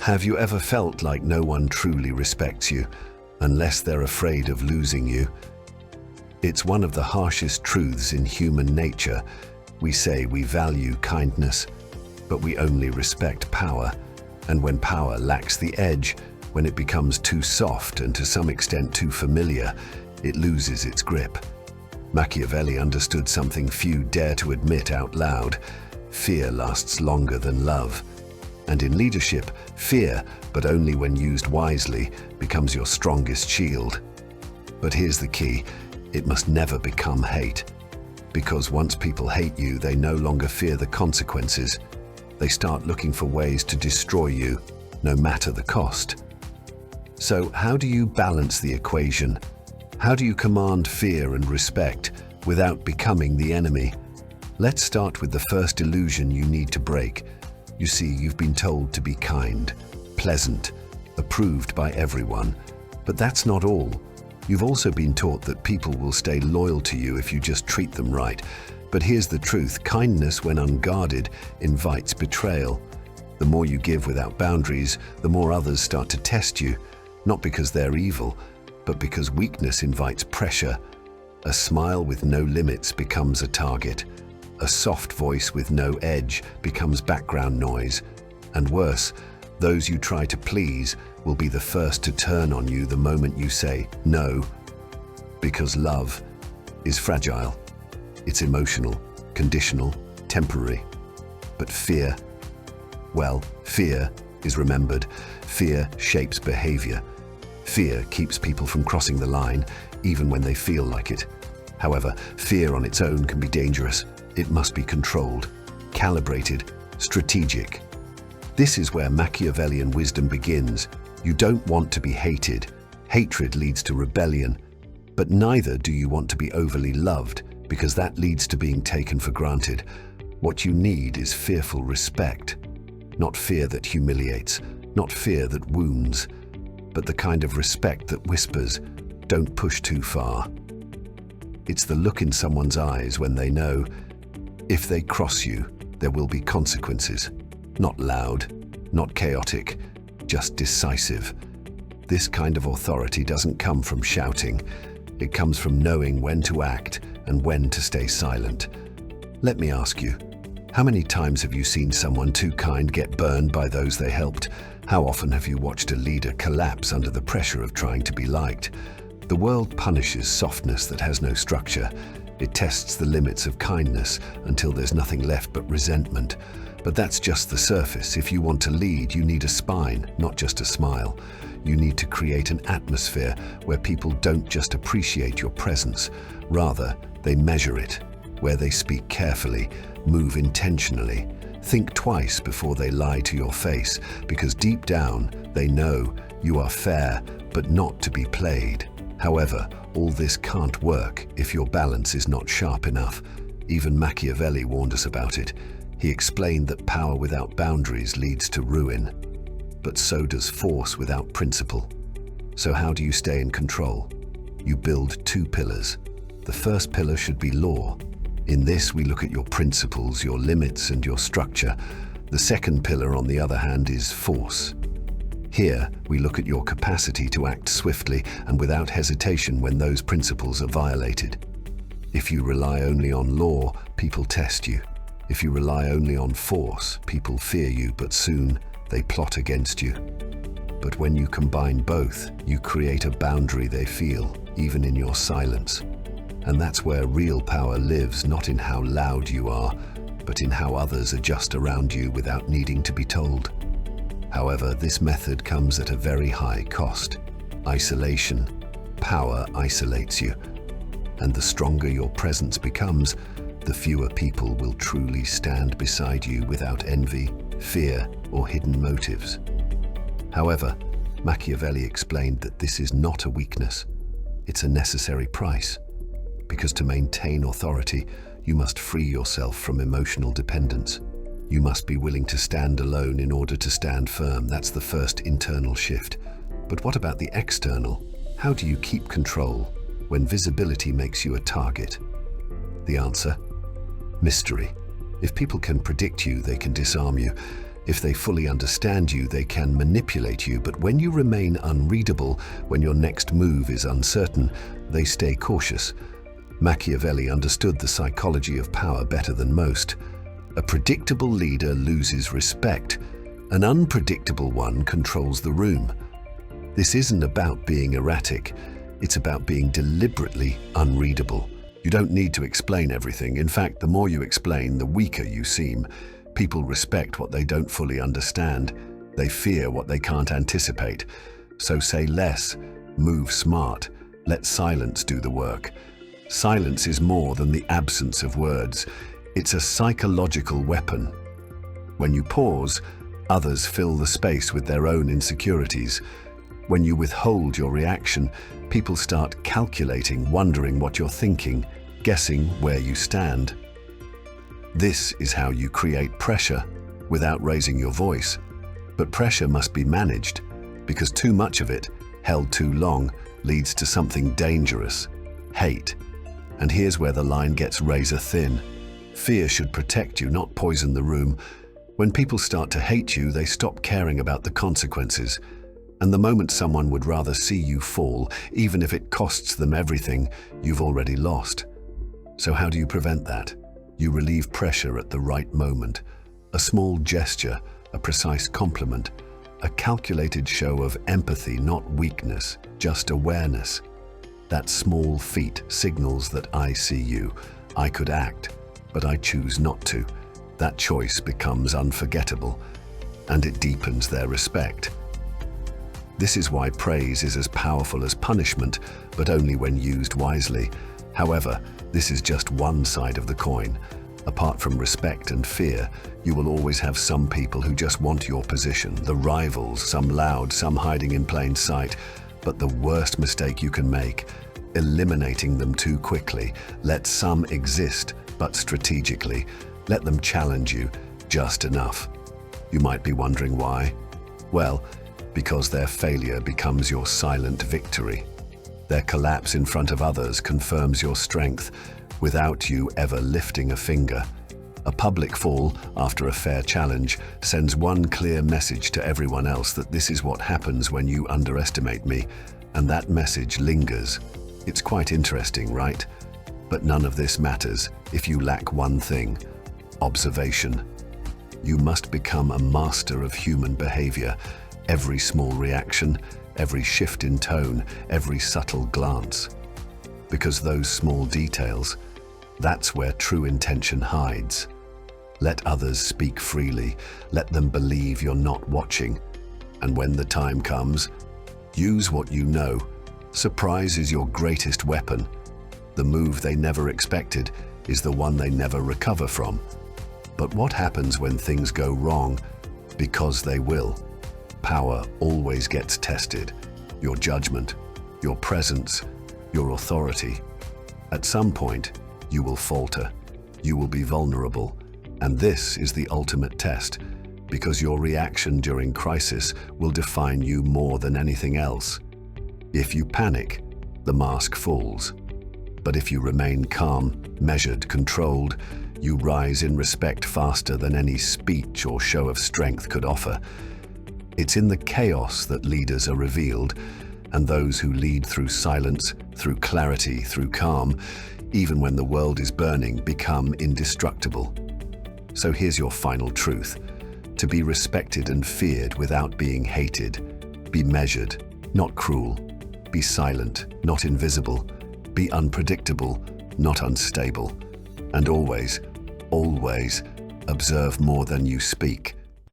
Have you ever felt like no one truly respects you unless they're afraid of losing you? It's one of the harshest truths in human nature. We say we value kindness, but we only respect power. And when power lacks the edge, when it becomes too soft and to some extent too familiar, it loses its grip. Machiavelli understood something few dare to admit out loud. Fear lasts longer than love. And in leadership, fear, but only when used wisely, becomes your strongest shield. But here's the key: it must never become hate. Because once people hate you, they no longer fear the consequences. They start looking for ways to destroy you, no matter the cost. So how do you balance the equation? How do you command fear and respect without becoming the enemy? Let's start with the first illusion you need to break. You see, you've been told to be kind, pleasant, approved by everyone. But that's not all. You've also been taught that people will stay loyal to you if you just treat them right. But here's the truth: kindness, when unguarded, invites betrayal. The more you give without boundaries, the more others start to test you, not because they're evil, but because weakness invites pressure. A smile with no limits becomes a target. A soft voice with no edge becomes background noise. And worse, those you try to please will be the first to turn on you the moment you say no. Because love is fragile. It's emotional, conditional, temporary. But fear, well, fear is remembered. Fear shapes behavior. Fear keeps people from crossing the line, even when they feel like it. However, fear on its own can be dangerous. It must be controlled, calibrated, strategic. This is where Machiavellian wisdom begins. You don't want to be hated. Hatred leads to rebellion. But neither do you want to be overly loved, because that leads to being taken for granted. What you need is fearful respect. Not fear that humiliates, not fear that wounds, but the kind of respect that whispers, "Don't push too far." It's the look in someone's eyes when they know, if they cross you, there will be consequences. Not loud, not chaotic, just decisive. This kind of authority doesn't come from shouting. It comes from knowing when to act and when to stay silent. Let me ask you, how many times have you seen someone too kind get burned by those they helped? How often have you watched a leader collapse under the pressure of trying to be liked? The world punishes softness that has no structure. It tests the limits of kindness until there's nothing left but resentment. But that's just the surface. If you want to lead, you need a spine, not just a smile. You need to create an atmosphere where people don't just appreciate your presence. Rather, they measure it, where they speak carefully, move intentionally, think twice before they lie to your face, because deep down, they know you are fair, but not to be played. However, all this can't work if your balance is not sharp enough. Even Machiavelli warned us about it. He explained that power without boundaries leads to ruin, but so does force without principle. So how do you stay in control? You build two pillars. The first pillar should be law. In this, we look at your principles, your limits, and your structure. The second pillar, on the other hand, is force. Here, we look at your capacity to act swiftly and without hesitation when those principles are violated. If you rely only on law, people test you. If you rely only on force, people fear you, but soon they plot against you. But when you combine both, you create a boundary they feel, even in your silence. And that's where real power lives, not in how loud you are, but in how others adjust around you without needing to be told. However, this method comes at a very high cost. Isolation. Power isolates you. And the stronger your presence becomes, the fewer people will truly stand beside you without envy, fear, or hidden motives. However, Machiavelli explained that this is not a weakness. It's a necessary price. Because to maintain authority, you must free yourself from emotional dependence. You must be willing to stand alone in order to stand firm. That's the first internal shift. But what about the external? How do you keep control when visibility makes you a target? The answer? Mystery. If people can predict you, they can disarm you. If they fully understand you, they can manipulate you, but when you remain unreadable, when your next move is uncertain, they stay cautious. Machiavelli understood the psychology of power better than most. A predictable leader loses respect. An unpredictable one controls the room. This isn't about being erratic. It's about being deliberately unreadable. You don't need to explain everything. In fact, the more you explain, the weaker you seem. People respect what they don't fully understand. They fear what they can't anticipate. So say less, move smart, let silence do the work. Silence is more than the absence of words. It's a psychological weapon. When you pause, others fill the space with their own insecurities. When you withhold your reaction, people start calculating, wondering what you're thinking, guessing where you stand. This is how you create pressure without raising your voice. But pressure must be managed, because too much of it, held too long, leads to something dangerous: hate. And here's where the line gets razor thin. Fear should protect you, not poison the room. When people start to hate you, they stop caring about the consequences. And the moment someone would rather see you fall, even if it costs them everything, you've already lost. So how do you prevent that? You relieve pressure at the right moment. A small gesture, a precise compliment, a calculated show of empathy, not weakness, just awareness. That small feat signals that I see you. I could act, but I choose not to. That choice becomes unforgettable, and it deepens their respect. This is why praise is as powerful as punishment, but only when used wisely. However, this is just one side of the coin. Apart from respect and fear, you will always have some people who just want your position, the rivals, some loud, some hiding in plain sight. But the worst mistake you can make, eliminating them too quickly. Let some exist, but strategically. Let them challenge you, just enough. You might be wondering why. Well, because their failure becomes your silent victory. Their collapse in front of others confirms your strength, without you ever lifting a finger. A public fall, after a fair challenge, sends one clear message to everyone else that this is what happens when you underestimate me, and that message lingers. It's quite interesting, right? But none of this matters if you lack one thing: observation. You must become a master of human behavior. Every small reaction, every shift in tone, every subtle glance. Because those small details, that's where true intention hides. Let others speak freely. Let them believe you're not watching. And when the time comes, use what you know. Surprise is your greatest weapon. The move they never expected is the one they never recover from. But what happens when things go wrong? Because they will. Power always gets tested. Your judgment, your presence, your authority. At some point, you will falter. You will be vulnerable. And this is the ultimate test, because your reaction during crisis will define you more than anything else. If you panic, the mask falls. But if you remain calm, measured, controlled, you rise in respect faster than any speech or show of strength could offer. It's in the chaos that leaders are revealed, and those who lead through silence, through clarity, through calm, even when the world is burning, become indestructible. So here's your final truth: to be respected and feared without being hated. Be measured, not cruel. Be silent, not invisible. Be unpredictable, not unstable. And always, always observe more than you speak.